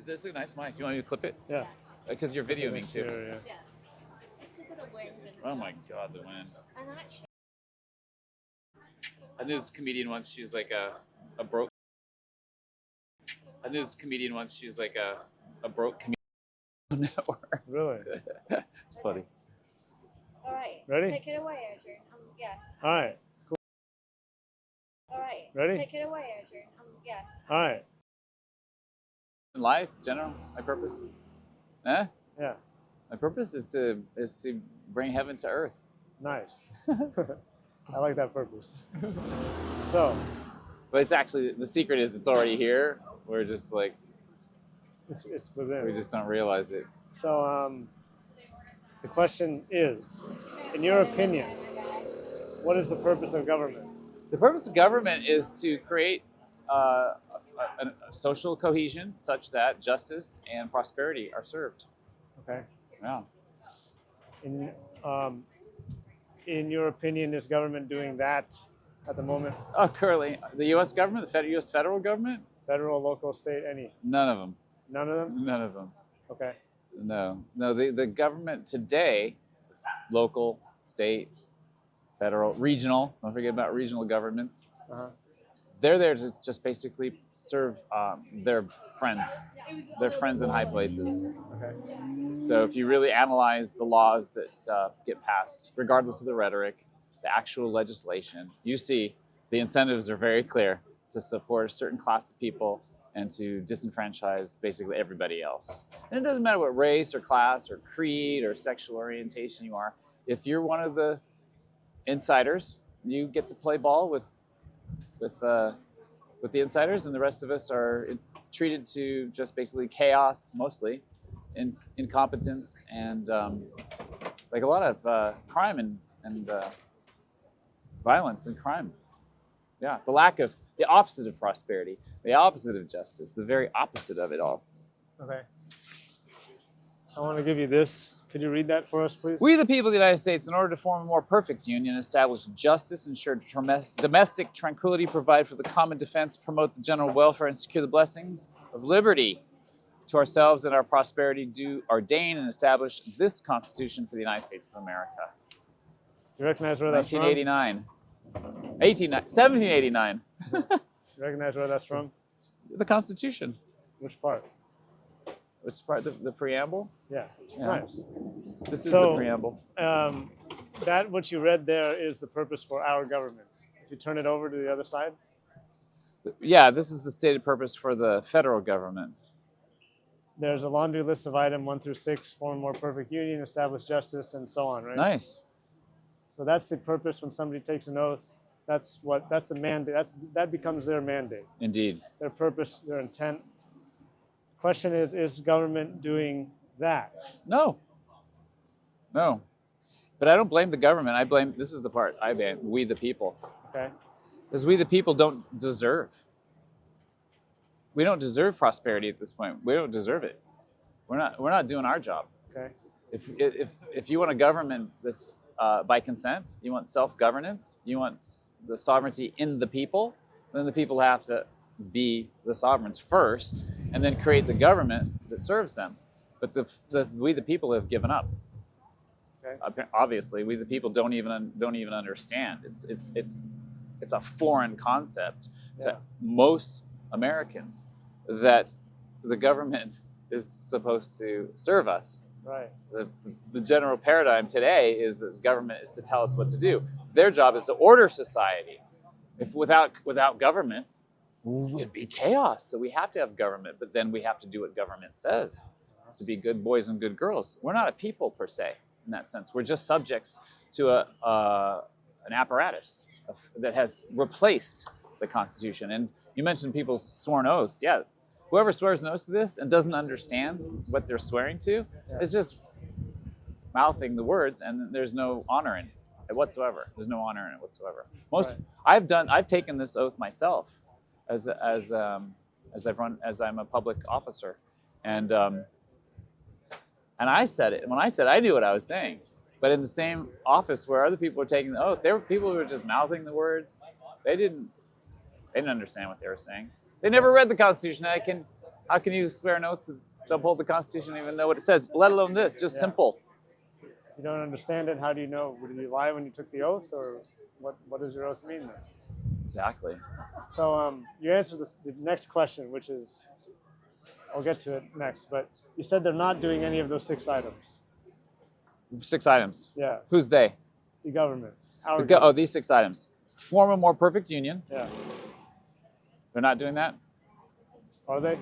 Is this a nice mic? You want me to clip it? Yeah. Because you're videoing too. Yeah. Yeah. Just because of the wind and Oh stuff. my God, the wind. And actually, I knew this comedian once. She's like a broke. I knew this comedian once. She's like a broke comedian network. Really? It's funny. all right. Ready? Take it away, Adrian. Yeah. All right. All right. Ready? Take it away, Adrian. Yeah. All right. In life, general, my purpose. Huh? Yeah. My purpose is to bring heaven to earth. Nice. I like that purpose. So, But it's actually the secret is it's already here. We're just like it's within. we just don't realize it. So, the question is, in your opinion, what is the purpose of government? The purpose of government is to create a social cohesion such that justice and prosperity are served. Okay. Yeah. In your opinion, is government doing that at the moment? Currently, the U.S. government, the U.S. federal government, Federal, local, state, any? none of them. None of them? None of them. Okay. No. The government today, local, state, federal, regional. Don't forget about regional governments. Uh-huh. They're there to just basically serve their friends in high places. Okay. So if you really analyze the laws that get passed, regardless of the rhetoric, the actual legislation, you see the incentives are very clear to support a certain class of people and to disenfranchise basically everybody else. And it doesn't matter what race or class or creed or sexual orientation you are. If you're one of the insiders, you get to play ball with the insiders, and the rest of us are treated to just basically chaos, mostly, incompetence, and like a lot of crime and violence and crime. Yeah, the opposite of prosperity, the opposite of justice, the very opposite of it all. Okay. I want to give you this. Could you read that for us, please? We, the people of the United States, in order to form a more perfect union, establish justice, ensure domestic tranquility, provide for the common defense, promote the general welfare, and secure the blessings of liberty to ourselves and our prosperity, do ordain and establish this Constitution for the United States of America. You recognize where that's from? 1989. 1789. You recognize where that's from? The Constitution. Which part? Which part? The preamble? Yeah. Yeah. Nice. This is So- the preamble. That what you read there is the purpose for our government. If you turn it over to the other side, Yeah, this is the stated purpose for the federal government. there's a laundry list of item 1 through 6, form a more perfect union, establish justice, and so on, right? Nice. So that's the purpose when somebody takes an oath. That's the mandate. That becomes their mandate, Indeed. their purpose, their intent. Question is government doing that? No. But I don't blame the government. This is the part I blame, we the people. Okay. Because we the people don't deserve. We don't deserve prosperity at this point. We don't deserve it. We're not doing our job. Okay. If you want a government that's by consent, you want self-governance, you want the sovereignty in the people, then the people have to be the sovereigns first, and then create the government that serves them. But we the people have given up. Okay. Obviously, we the people don't even understand. It's a foreign concept to most Americans that the government is supposed to serve us. Right. The general paradigm today is that the government is to tell us what to do. Their job is to order society. If without government, it'd be chaos. So we have to have government, but then we have to do what government says to be good boys and good girls. We're not a people per se in that sense. We're just subjects to an apparatus that has replaced the Constitution. And you mentioned people's sworn oaths. Yeah, whoever swears an oath to this and doesn't understand what they're swearing to is just mouthing the words, and there's no honor in it whatsoever. There's no honor in it whatsoever. I've taken this oath myself as I'm a public officer, and I said it. When I said, I knew what I was saying. But in the same office where other people were taking the oath, there were people who were just mouthing the words. They didn't understand what they were saying. They never read the Constitution. I can How can you swear an oath to uphold the Constitution and even know what it says, let alone this? Just simple. If you don't understand it, how do you know? Did you lie when you took the oath, or what does your oath mean then? Exactly. So you answered the next question, which is, I'll get to it next, but you said they're not doing any of those 6 items. 6 items. Yeah, Who's they? the government. Our Oh, government. these 6 items. Form a more perfect union. Yeah. They're not doing that. Are they?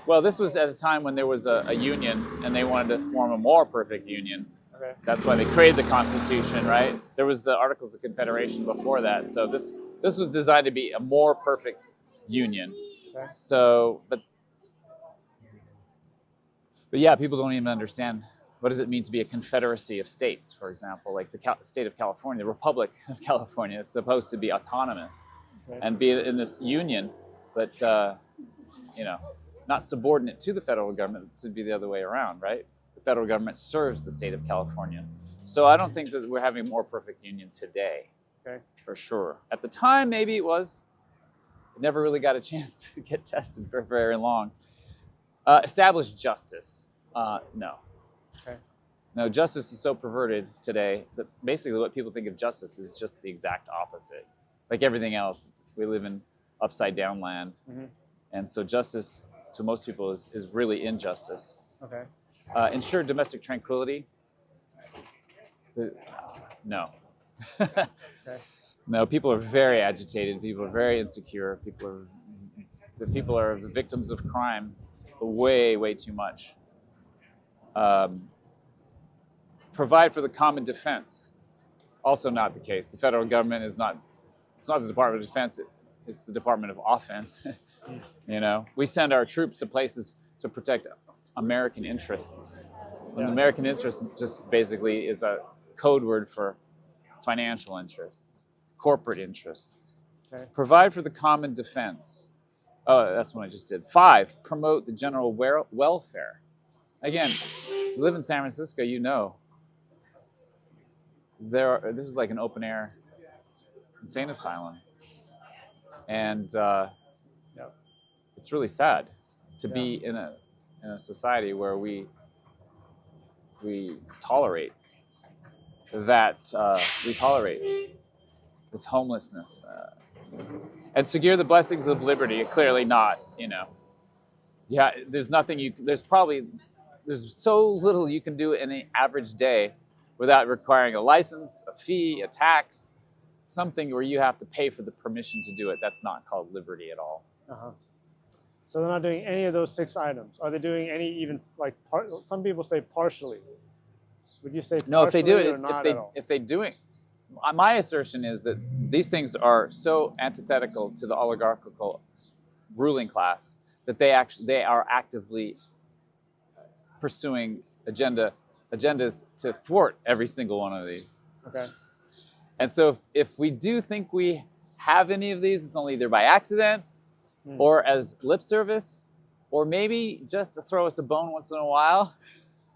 Well, this was at a time when there was a union and they wanted to form a more perfect union. Okay. That's why they created the Constitution, right? There was the Articles of Confederation before that. So this was designed to be a more perfect union. Okay. So, but yeah, people don't even understand what does it mean to be a confederacy of states, for example, like the state of California, the Republic of California is supposed to be autonomous Okay. and be in this union, but not subordinate to the federal government. It should be the other way around, right? The federal government serves the state of California. So I don't think that we're having a more perfect union today, Okay. for sure. At the time, maybe it was. It never really got a chance to get tested for very long. Establish justice. No. Okay. No, justice is so perverted today that basically what people think of justice is just the exact opposite. Like everything else, we live in upside down land. Mhm. And so justice to most people is really injustice. Okay. Ensure domestic tranquility. No. Okay. No, people are very agitated. People are very insecure. People are the victims of crime way, way too much. Provide for the common defense. Also not the case. The federal government is not, it's not the Department of Defense, it's the Department of Offense. We send our troops to places to protect American interests. And Yeah. American interest just basically is a code word for financial interests, corporate interests. Okay. Provide for the common defense. Oh, that's what I just did. 5, promote the general welfare. Again, you live in San Francisco, this is like an open air insane asylum. And it's really sad to be in a society where we tolerate this homelessness and secure the blessings of liberty. Clearly not. Yeah, there's nothing there's so little you can do in an average day without requiring a license, a fee, a tax, something where you have to pay for the permission to do it. That's not called liberty at all. Uh-huh. So they're not doing any of those 6 items. Are they doing any even like some people say partially? Would you say partially No, if they do it, or not at all? if they do it, my assertion is that these things are so antithetical to the oligarchical ruling class that they are actively pursuing agendas to thwart every single one of these. Okay. And so if we do think we have any of these, it's only either by accident or as lip service, or maybe just to throw us a bone once in a while.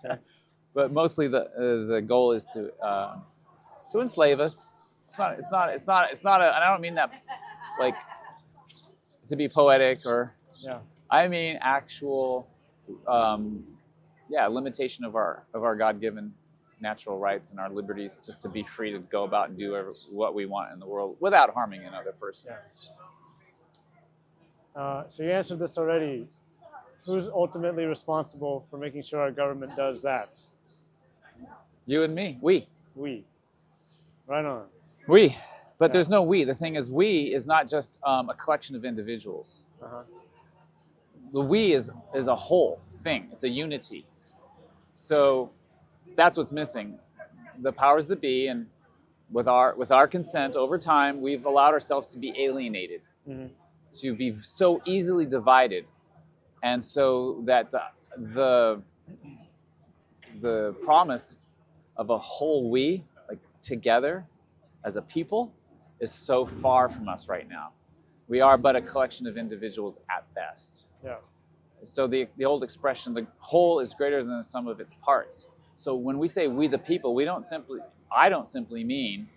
Okay. But mostly the goal is to enslave us. It's not. And I don't mean that like to be poetic or. Yeah. I mean actual, limitation of our God-given natural rights and our liberties, just to be free to go about and do what we want in the world without harming another person. Yeah. So you answered this already. Who's ultimately responsible for making sure our government does that? You and me. We. Right on. We. But Yeah. there's no we. The thing is, we is not just a collection of individuals. Uh-huh. The we is a whole thing. It's a unity. So that's what's missing. The powers that be, and with our consent over time, we've allowed ourselves to be alienated, to be so easily divided, and so that the promise of a whole we, like together as a people, is so far from us right now. We are but a collection of individuals at best. Yeah. So the old expression, the whole is greater than the sum of its parts. So when we say we the people, I don't simply mean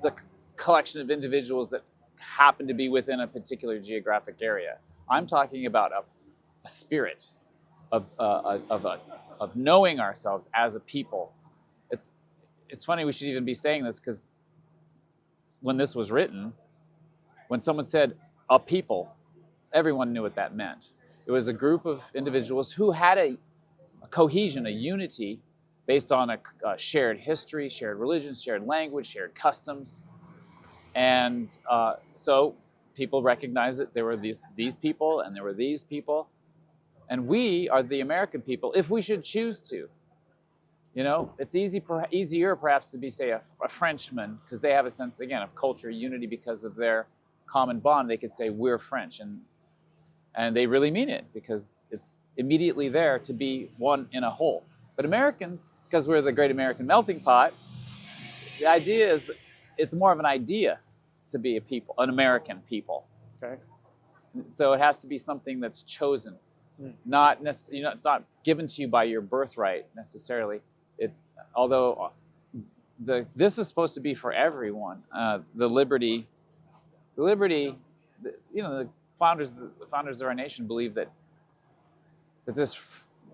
the collection of individuals that happen to be within a particular geographic area. I'm talking about a spirit of knowing ourselves as a people. It's funny we should even be saying this, because when this was written, when someone said a people, everyone knew what that meant. It was a group of individuals who had a cohesion, a unity based on a shared history, shared religion, shared language, shared customs. And so people recognized that there were these people and there were these people. And we are the American people, if we should choose to. You know, it's easier perhaps to be, say, a Frenchman, because they have a sense, again, of culture, unity because of their common bond. They could say, we're French. And they really mean it, because it's immediately there to be one in a whole. But Americans, because we're the great American melting pot, the idea is it's more of an idea to be a people, an American people. Okay. So it has to be something that's chosen, not necessarily. You know, it's not given to you by your birthright necessarily. It's although this is supposed to be for everyone. The liberty. You know, the founders of our nation believed that this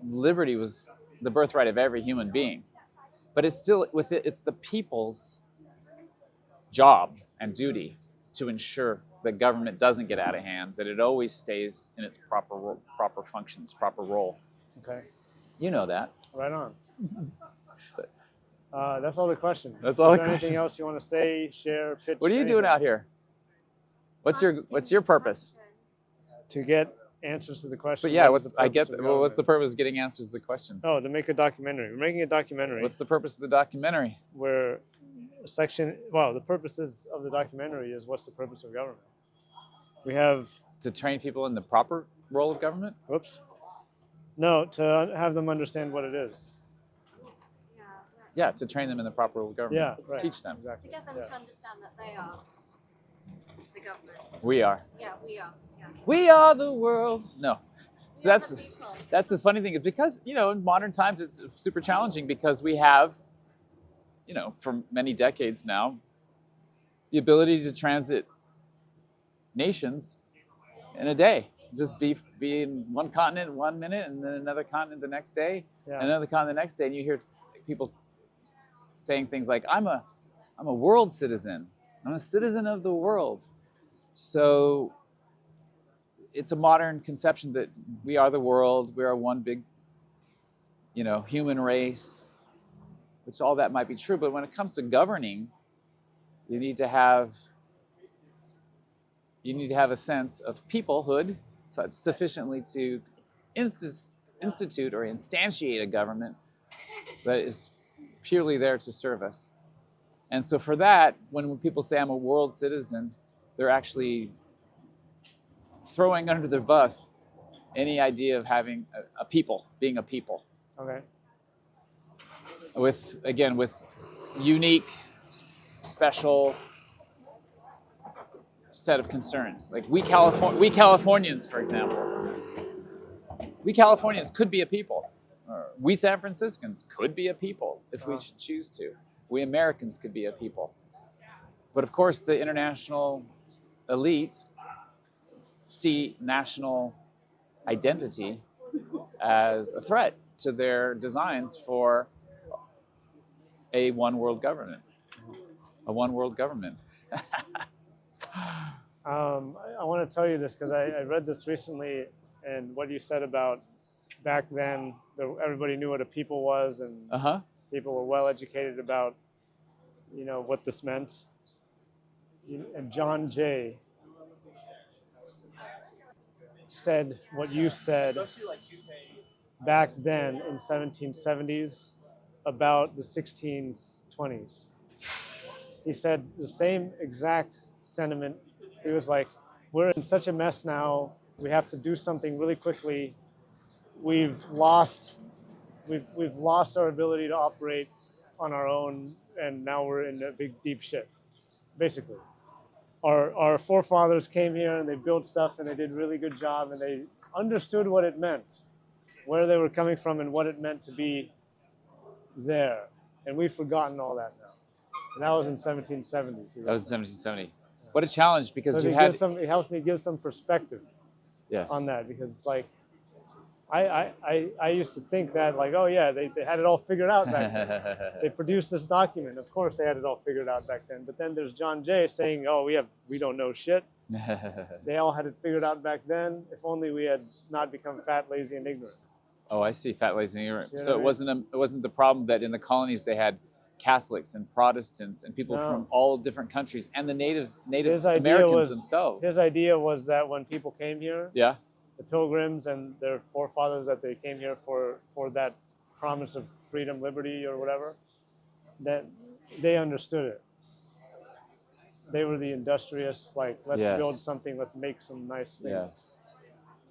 liberty was the birthright of every human being, but it's still it's the people's job and duty to ensure that government doesn't get out of hand, that it always stays in its proper functions, proper role. Okay. You know that. Right on. That's all the questions. That's all Is the there questions. anything else you want to say, share, pitch? What are you doing anything? out here? What's your purpose? To get answers to the questions. But yeah, what is the purpose of what's the government? purpose of getting answers to the questions? Oh, to make a documentary. We're making a documentary What's the purpose of the documentary? where the purposes of the documentary is what's the purpose of government. We have, To train people in the proper role of government? no, to have them understand what it is. Yeah, right. Yeah, to train them in the proper role of government. Yeah, right. Teach them. To Exactly. get them Yeah. to understand that they are the government. We are. Yeah, we are. Yeah. We are the world. No. So We are that's the people. the funny thing, is because, you know, in modern times it's super challenging, because we have, you know, for many decades now, the ability to transit nations in a day. Just be in one continent 1 minute, and then another continent the next day, Yeah. and another continent the next day, and you hear people saying things like, I'm a world citizen. I'm a citizen of the world. So it's a modern conception that we are the world, we are one big, you know, human race, which all that might be true, but when it comes to governing, you need to have a sense of peoplehood sufficiently to institute or instantiate a government that is purely there to serve us. And so for that, when people say I'm a world citizen, they're actually throwing under the bus any idea of having a people, being a people. Okay. With unique, special set of concerns. Like we Californians, for example. We Californians could be a people. Or we San Franciscans could be a people if we should choose to. We Americans could be a people. But of course, the international elite see national identity as a threat to their designs for a one world government. A one world government. I want to tell you this because I read this recently, and what you said about back then, everybody knew what a people was, and people were well educated about, you know, what this meant. And John Jay said what you said back then in 1770s about the 1620s. He said the same exact sentiment. He was like, we're in such a mess now. We have to do something really quickly. We've lost our ability to operate on our own, and now we're in a big deep shit, basically. Our forefathers came here and they built stuff and they did a really good job, and they understood what it meant, where they were coming from and what it meant to be there. And we've forgotten all that now. And that was in 1770s. That was 1770. Yeah. What a challenge, So because it, you had gives some, it helps me give some perspective yes. on that, because like I used to think that like, oh yeah, they had it all figured out back then. They produced this document. Of course they had it all figured out back then. But then there's John Jay saying, oh, we don't know shit. They all had it figured out back then. If only we had not become fat, lazy, and ignorant. Oh, I see. Fat, lazy, and ignorant. You know So what I it wasn't the problem that in the colonies they had Catholics and Protestants and people No. from all different countries and the Native His idea Americans was themselves. His idea was that when people came here, Yeah. the Pilgrims and their forefathers, that they came here for that promise of freedom, liberty, or whatever, that they understood it. They were the industrious, like, let's Yes. build something, let's make some nice things. Yes.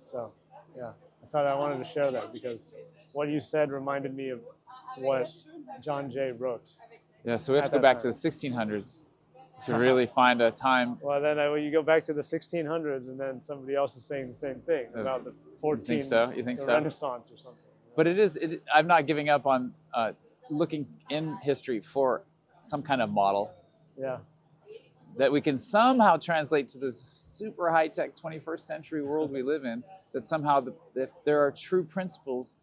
So, yeah, I thought I wanted to share that because what you said reminded me of what John Jay wrote. Yeah. So we have At to go that back to time. the 1600s to really find a time. Well, then when you go back to the 1600s, and then somebody else is saying the same thing about the 14, You think so? You think the so? Renaissance or something. But I'm not giving up on looking in history for some kind of model Yeah, that we can somehow translate to this super high-tech 21st century world we live in, that somehow that there are true principles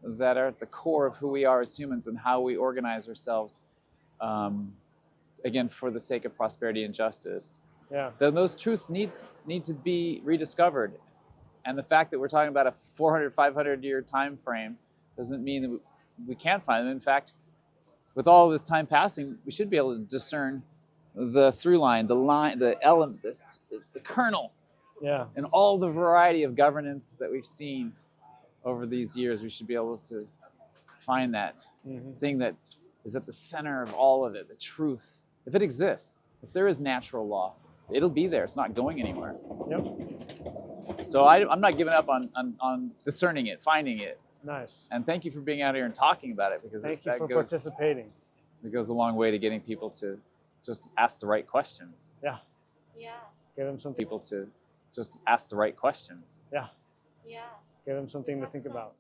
that are at the core of who we are as humans and how we organize ourselves, again, for the sake of prosperity and justice. yeah, Then those truths need to be rediscovered. And the fact that we're talking about a 400, 500-year time frame doesn't mean that we can't find them. In fact, with all this time passing, we should be able to discern the through line, the element, the kernel, yeah, and all the variety of governance that we've seen over these years. We should be able to find that thing that is at the center of all of it, the truth. If it exists, if there is natural law, it'll be there. It's not going anywhere. yep, So I'm not giving up on discerning it, finding it. nice. And thank you for being out here and talking about it, because Thank you that for goes, participating. it goes a long way to getting people to just ask the right questions. Yeah, Yeah. give them something. People to just ask the right questions. Yeah, Yeah. give them something to think about.